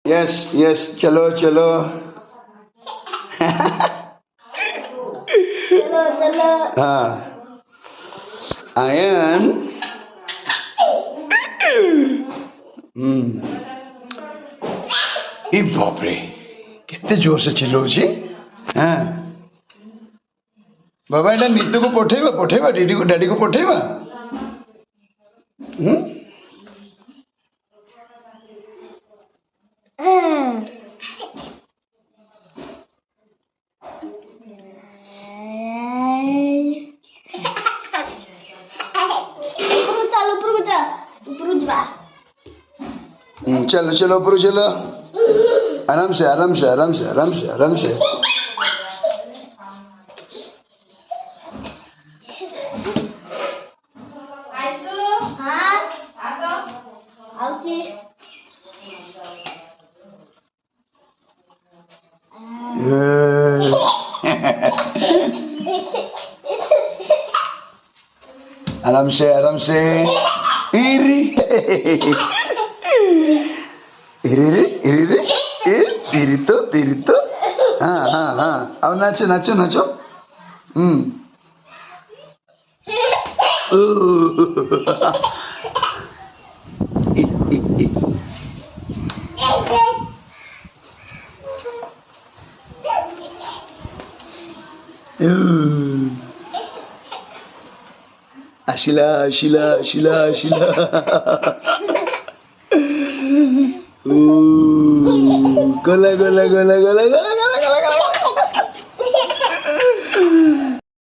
yes yes चलो चलो चलो चलो हाँ आयन ए बाप रे केते जोर से चिल्लाउछि हाँ बाबा एटा नीतू को पठेबा पठेबा डैडी को पठेबा चलो चलो ऊपर चलो आराम से आराम से आराम से आराम से आराम से आराम से इरी इरी इरी इरी तेरी तो हाँ हाँ हाँ अब नाचो नाचो नाचो आशिला आशिला आशिला आशिला गला गला गला गला गला